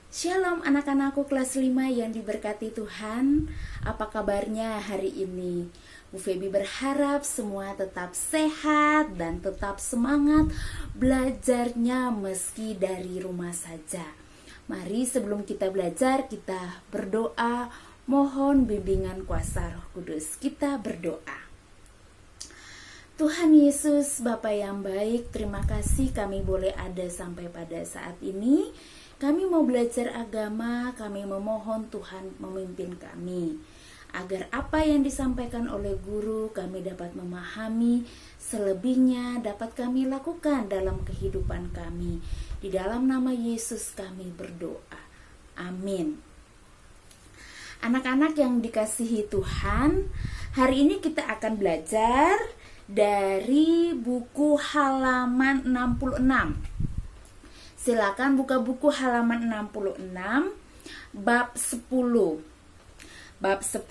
Shalom anak-anakku kelas 5 yang diberkati Tuhan. Apa kabarnya hari ini? Bu Feby berharap semua tetap sehat dan tetap semangat belajarnya meski dari rumah saja. Mari sebelum kita belajar kita berdoa, mohon bimbingan kuasa Roh Kudus. Kita berdoa. Tuhan Yesus, Bapa yang baik, terima kasih kami boleh ada sampai pada saat ini. Kami mau belajar agama, kami memohon Tuhan memimpin kami. Agar apa yang disampaikan oleh guru kami dapat memahami, selebihnya dapat kami lakukan dalam kehidupan kami. Di dalam nama Yesus kami berdoa. Amin. Anak-anak yang dikasihi Tuhan, hari ini kita akan belajar dari buku halaman 66. Silakan buka buku halaman 66 bab 10. Bab 10.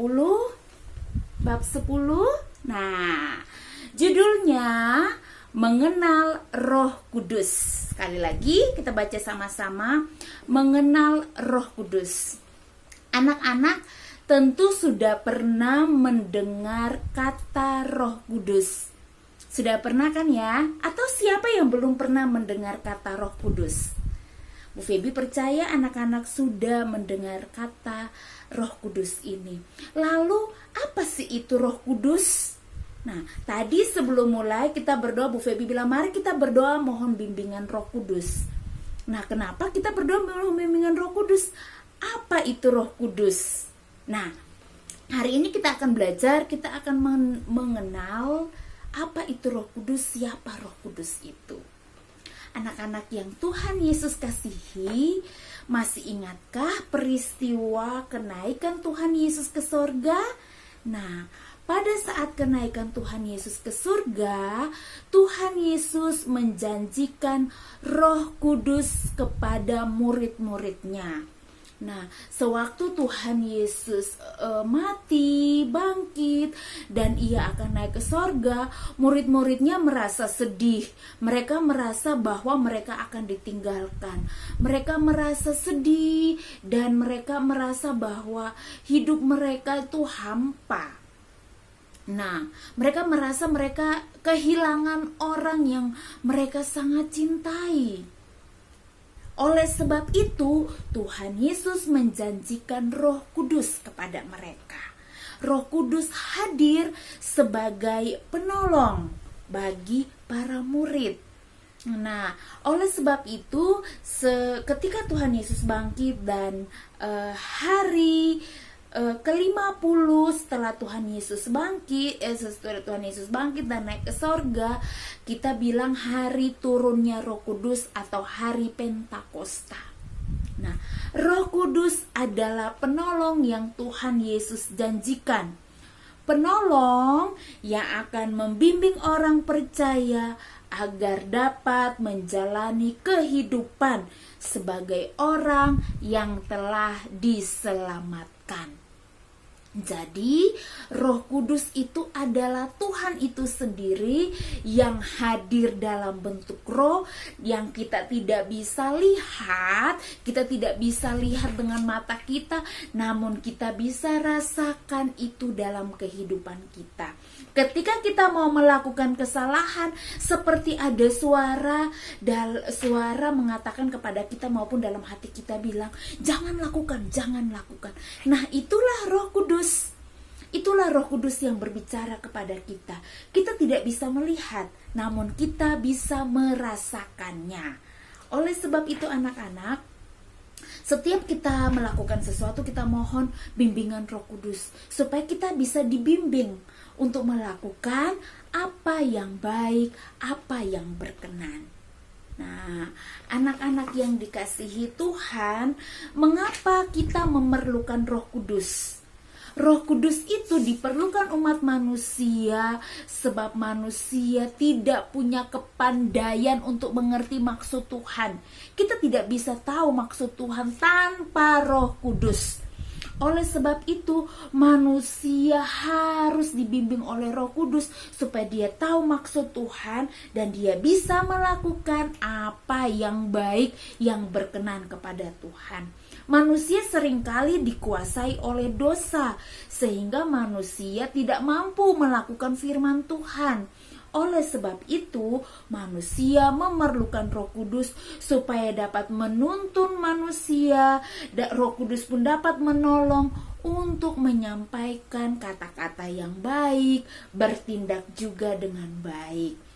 Nah, judulnya Mengenal Roh Kudus. Sekali lagi kita baca sama-sama, Mengenal Roh Kudus. Anak-anak tentu sudah pernah mendengar kata Roh Kudus. Sudah pernah kan ya? Atau siapa yang belum pernah mendengar kata Roh Kudus? Bu Feby percaya anak-anak sudah mendengar kata Roh Kudus ini. Lalu apa sih itu Roh Kudus? Nah, tadi sebelum mulai kita berdoa, Bu Feby bilang mari kita berdoa mohon bimbingan Roh Kudus. Nah, kenapa kita berdoa mohon bimbingan Roh Kudus? Apa itu Roh Kudus? Nah, hari ini kita akan belajar, kita akan mengenal apa itu Roh Kudus, siapa Roh Kudus itu. Anak-anak yang Tuhan Yesus kasihi, masih ingatkah peristiwa kenaikan Tuhan Yesus ke surga? Nah, pada saat kenaikan Tuhan Yesus ke surga, Tuhan Yesus menjanjikan Roh Kudus kepada murid-muridnya. Nah, sewaktu Tuhan Yesus mati, bangkit, dan ia akan naik ke sorga, murid-muridnya merasa sedih. Mereka merasa bahwa mereka akan ditinggalkan. Mereka merasa sedih dan mereka merasa bahwa hidup mereka itu hampa. Nah, mereka merasa mereka kehilangan orang yang mereka sangat cintai. Oleh sebab itu, Tuhan Yesus menjanjikan Roh Kudus kepada mereka. Roh Kudus hadir sebagai penolong bagi para murid. Nah, oleh sebab itu, ketika Tuhan Yesus bangkit dan hari ke-50 setelah Tuhan Yesus bangkit, dan naik ke sorga, kita bilang hari turunnya Roh Kudus atau hari Pentakosta. Nah, Roh Kudus adalah penolong yang Tuhan Yesus janjikan. Penolong yang akan membimbing orang percaya agar dapat menjalani kehidupan sebagai orang yang telah diselamatkan. Jadi, Roh Kudus itu adalah Tuhan itu sendiri yang hadir dalam bentuk roh yang kita tidak bisa lihat, kita tidak bisa lihat dengan mata kita, namun kita bisa rasakan itu dalam kehidupan kita. Ketika kita mau melakukan kesalahan, seperti ada suara mengatakan kepada kita maupun dalam hati kita bilang, jangan lakukan. Nah, itulah Roh Kudus. Itulah Roh Kudus yang berbicara kepada kita. Kita tidak bisa melihat, namun kita bisa merasakannya. Oleh sebab itu anak-anak, setiap kita melakukan sesuatu, kita mohon bimbingan Roh Kudus supaya kita bisa dibimbing untuk melakukan apa yang baik, apa yang berkenan. Nah, anak-anak yang dikasihi Tuhan, mengapa kita memerlukan Roh Kudus? Roh Kudus itu diperlukan umat manusia sebab manusia tidak punya kepandaian untuk mengerti maksud Tuhan. Kita tidak bisa tahu maksud Tuhan tanpa Roh Kudus. Oleh sebab itu, manusia harus dibimbing oleh Roh Kudus supaya dia tahu maksud Tuhan dan dia bisa melakukan apa yang baik, yang berkenan kepada Tuhan. Manusia seringkali dikuasai oleh dosa, sehingga manusia tidak mampu melakukan firman Tuhan. Oleh sebab itu, manusia memerlukan Roh Kudus supaya dapat menuntun manusia, dan Roh Kudus pun dapat menolong untuk menyampaikan kata-kata yang baik, bertindak juga dengan baik.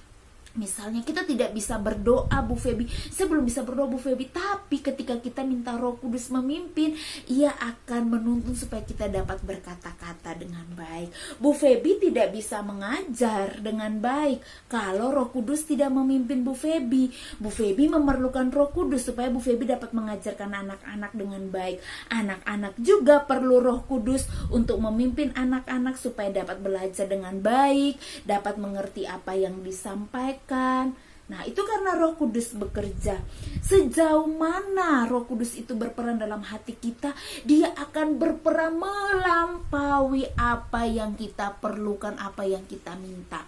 Misalnya kita tidak bisa berdoa, Bu Febi. Saya belum bisa berdoa, Bu Febi. Tapi ketika kita minta Roh Kudus memimpin, Ia akan menuntun supaya kita dapat berkata-kata dengan baik. Bu Febi tidak bisa mengajar dengan baik kalau Roh Kudus tidak memimpin Bu Febi. Bu Febi memerlukan Roh Kudus supaya Bu Febi dapat mengajarkan anak-anak dengan baik. Anak-anak juga perlu Roh Kudus untuk memimpin anak-anak supaya dapat belajar dengan baik, dapat mengerti apa yang disampaikan. Nah, itu karena Roh Kudus bekerja. Sejauh mana Roh Kudus itu berperan dalam hati kita, Dia akan berperan melampaui apa yang kita perlukan, apa yang kita minta.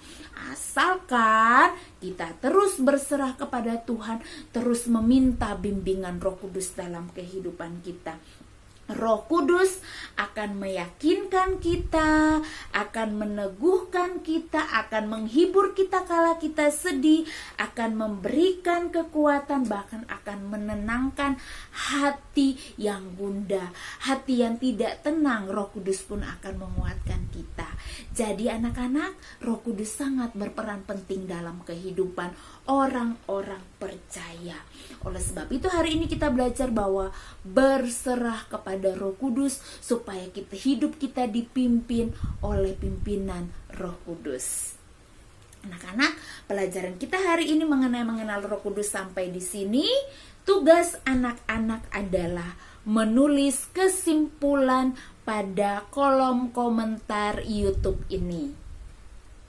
Asalkan kita terus berserah kepada Tuhan, terus meminta bimbingan Roh Kudus dalam kehidupan kita. Roh Kudus akan meyakinkan kita, akan meneguhkan kita, akan menghibur kita kala kita sedih, akan memberikan kekuatan, bahkan akan menenangkan hati yang gundah, hati yang tidak tenang. Roh Kudus pun akan menguatkan kita. Jadi anak-anak, Roh Kudus sangat berperan penting dalam kehidupan orang-orang percaya. Oleh sebab itu hari ini kita belajar bahwa berserah kepada Roh Kudus supaya hidup kita dipimpin oleh pimpinan Roh Kudus. Anak-anak, pelajaran kita hari ini mengenal Roh Kudus sampai di sini. Tugas anak-anak adalah menulis kesimpulan pada kolom komentar YouTube ini.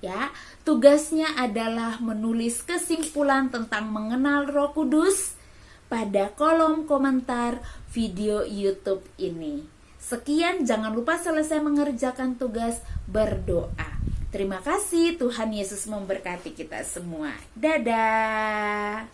Ya, tugasnya adalah menulis kesimpulan tentang mengenal Roh Kudus pada kolom komentar video YouTube ini. Sekian, jangan lupa selesai mengerjakan tugas berdoa. Terima kasih, Tuhan Yesus memberkati kita semua. Dadah.